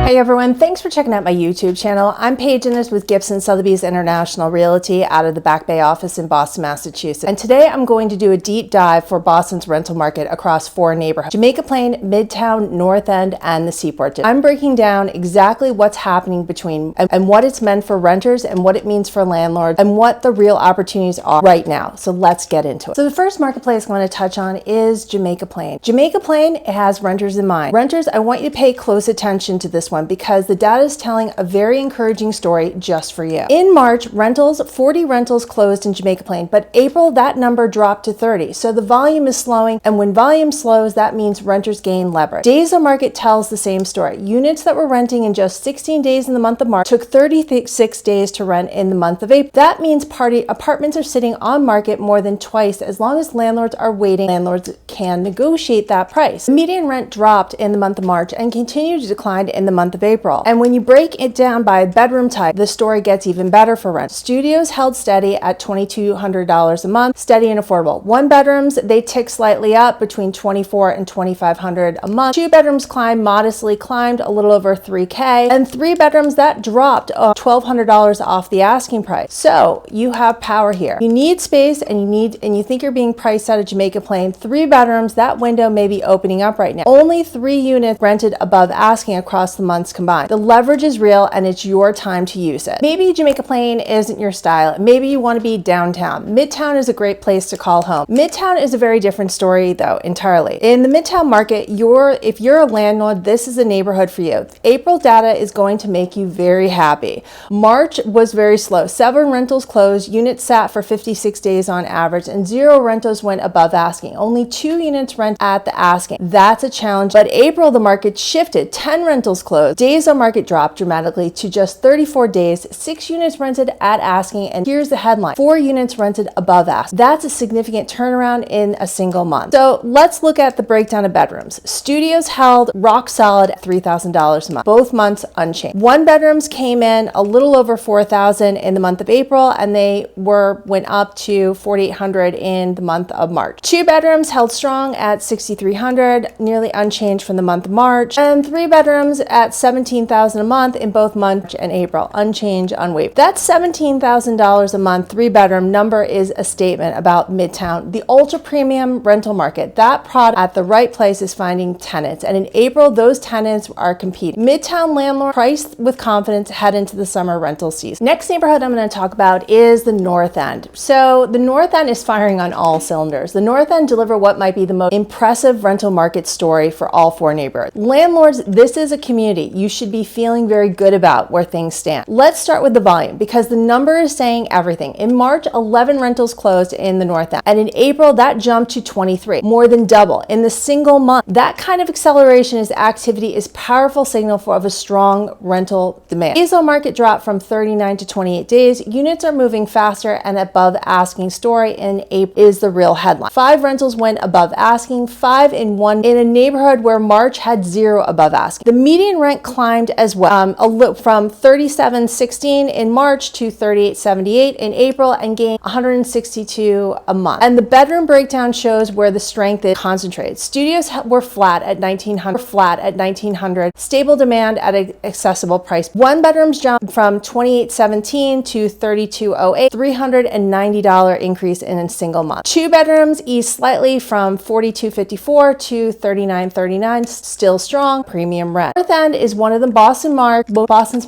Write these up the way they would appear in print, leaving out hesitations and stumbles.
Hey everyone, thanks for checking out my YouTube channel. I'm Paige Innis with Gibson, Sotheby's International Realty out of the Back Bay office in Boston, Massachusetts. And today I'm going to do a deep dive for Boston's rental market across 4 neighborhoods: Jamaica Plain, Midtown, North End, and the Seaport District. I'm breaking down exactly what's happening between and what it's meant for renters and what it means for landlords and what the real opportunities are right now. So let's get into it. So the first marketplace I want to touch on is Jamaica Plain. Jamaica Plain has renters in mind. Renters, I want you to pay close attention to this one because the data is telling a very encouraging story just for you. In March, 40 rentals closed in Jamaica Plain, but April, that number dropped to 30. So the volume is slowing, and when volume slows, that means renters gain leverage. Days on market tells the same story. Units that were renting in just 16 days in the month of March took 36 days to rent in the month of April. That means apartments are sitting on market more than twice as long as landlords are waiting. Landlords can negotiate that price. The median rent dropped in the month of March and continued to decline in the month of April. And when you break it down by bedroom type, the story gets even better for rent. Studios held steady at $2,200 a month, steady and affordable. 1 bedrooms, they tick slightly up between $2,400 and $2,500 a month. 2 bedrooms modestly climbed a little over $3K, and 3 bedrooms that dropped $1,200 off the asking price. So you have power here. You need space, and you think you're being priced out of Jamaica Plain. 3 bedrooms, that window may be opening up right now. Only 3 units rented above asking across the months combined. The leverage is real, and it's your time to use it. Maybe Jamaica Plain isn't your style. Maybe you want to be downtown. Midtown is a great place to call home. Midtown is a very different story though, entirely. In the Midtown market, if you're a landlord, this is a neighborhood for you. April data is going to make you very happy. March was very slow. 7 rentals closed, units sat for 56 days on average, and 0 rentals went above asking. Only 2 units rent at the asking. That's a challenge. But April, the market shifted. 10 rentals closed. Days on market dropped dramatically to just 34 days, 6 units rented at asking, and here's the headline: 4 units rented above asking. That's a significant turnaround in a single month. So let's look at the breakdown of bedrooms. Studios held rock solid at $3,000 a month, both months unchanged. 1 bedrooms came in a little over $4,000 in the month of April, and they went up to $4,800 in the month of March. 2 bedrooms held strong at $6,300, nearly unchanged from the month of March, and 3 bedrooms at $17,000 a month in both March and April, unchanged, unwavered. That $17,000 a month 3-bedroom number is a statement about Midtown, the ultra premium rental market. That product at the right place is finding tenants, and in April, those tenants are competing. Midtown landlord priced with confidence head into the summer rental season. Next neighborhood I'm going to talk about is the North End. So the North End is firing on all cylinders. The North End deliver what might be the most impressive rental market story for all 4 neighborhoods. Landlords, this is a community you should be feeling very good about where things stand. Let's start with the volume because the number is saying everything. In March, 11 rentals closed in the North End, and in April that jumped to 23, more than double in the single month. That kind of acceleration is activity is powerful signal of a strong rental demand. Days on market dropped from 39 to 28 days. Units are moving faster, and above asking story in April is the real headline. 5 rentals went above asking, 5 in a neighborhood where March had 0 above asking. The median rent climbed as well, from $37.16 in March to $38.78 in April, and gained $162 a month. And the bedroom breakdown shows where the strength is concentrated. Studios were flat at $1,900. Stable demand at an accessible price. 1 bedrooms jumped from $28.17 to $32.08, $390 increase in a single month. 2 bedrooms eased slightly from $42.54 to $39.39, still strong, premium rent. North End is one of the Boston's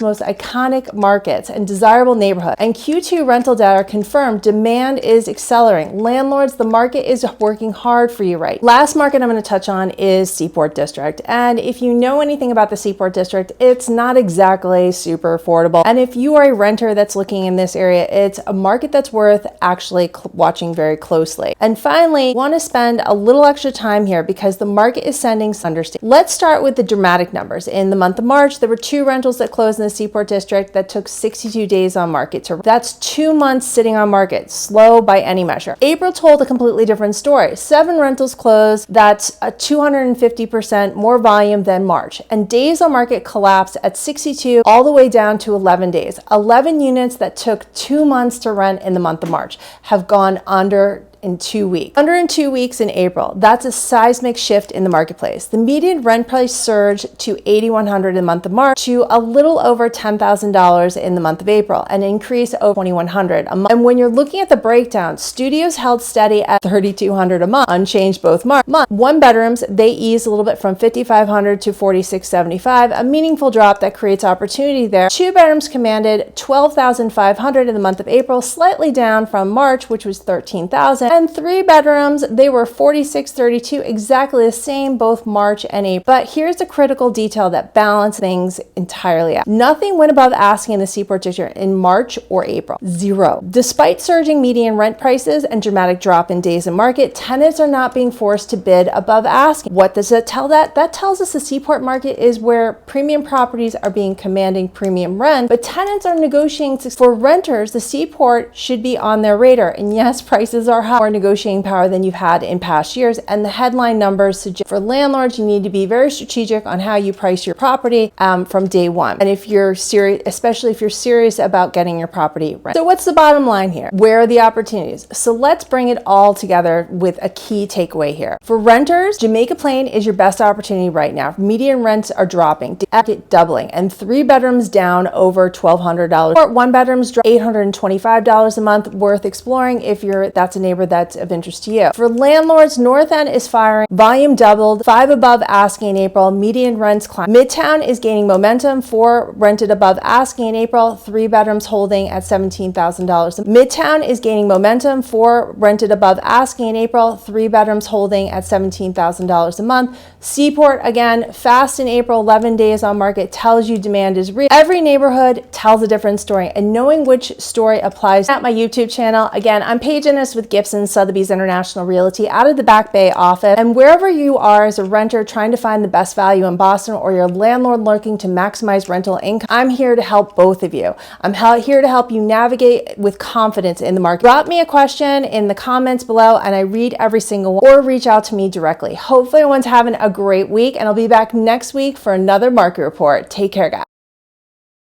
most iconic markets and desirable neighborhood, and Q2 rental data confirmed demand is accelerating. Landlords, the market is working hard for you right. Last market I'm going to touch on is Seaport District, and if you know anything about the Seaport District, it's not exactly super affordable, and if you are a renter that's looking in this area, it's a market that's worth actually watching very closely. And finally, want to spend a little extra time here because the market is sending understatement. Let's start with the dramatic numbers. In the month of March, there were 2 rentals that closed in the Seaport District that took 62 days on market. That's 2 months sitting on market, slow by any measure. April told a completely different story. 7 rentals closed, that's a 250% more volume than March. And days on market collapsed at 62 all the way down to 11 days. 11 units that took 2 months to rent in the month of March have gone under in 2 weeks. Under in 2 weeks in April. That's a seismic shift in the marketplace. The median rent price surged to $8,100 in the month of March to a little over $10,000 in the month of April, an increase of $2,100 a month. And when you're looking at the breakdown, studios held steady at $3,200 a month, unchanged both months. One bedrooms, they eased a little bit from $5,500 to $4,675, a meaningful drop that creates opportunity there. Two bedrooms commanded $12,500 in the month of April, slightly down from March, which was $13,000. And three bedrooms, they were $4,632, exactly the same both March and April. But here's the critical detail that balanced things entirely out. Nothing went above asking in the Seaport District in March or April. Zero. Despite surging median rent prices and dramatic drop in days in market, tenants are not being forced to bid above asking. What does that tell that? That tells us the Seaport market is where premium properties are being commanding premium rent, but tenants are negotiating. For renters, the Seaport should be on their radar. And yes, prices are high, more negotiating power than you've had in past years. And the headline numbers suggest for landlords, you need to be very strategic on how you price your property from day one. And if you're serious, especially if you're serious about getting your property rented. So what's the bottom line here? Where are the opportunities? So let's bring it all together with a key takeaway here. For renters, Jamaica Plain is your best opportunity right now. Median rents are dropping, doubling, and three bedrooms down over $1,200. One bedrooms drop $825 a month, worth exploring if that's a neighbor that's of interest to you. For landlords, North End is firing, volume doubled, 5 above asking in April, median rents climb. Midtown is gaining momentum, 4 rented above asking in April, 3 bedrooms holding at $17,000. Midtown is gaining momentum, 4 rented above asking in April, 3 bedrooms holding at $17,000 a month. Seaport, again, fast in April, 11 days on market, tells you demand is real. Every neighborhood tells a different story, and knowing which story applies at my YouTube channel. Again, I'm Paige Innis with Gibson, Sotheby's International Realty out of the Back Bay office. And wherever you are as a renter trying to find the best value in Boston, or your landlord looking to maximize rental income, I'm here to help both of you. I'm here to help you navigate with confidence in the market. Drop me a question in the comments below and I read every single one, or reach out to me directly. Hopefully everyone's having a great week, and I'll be back next week for another market report. Take care, guys.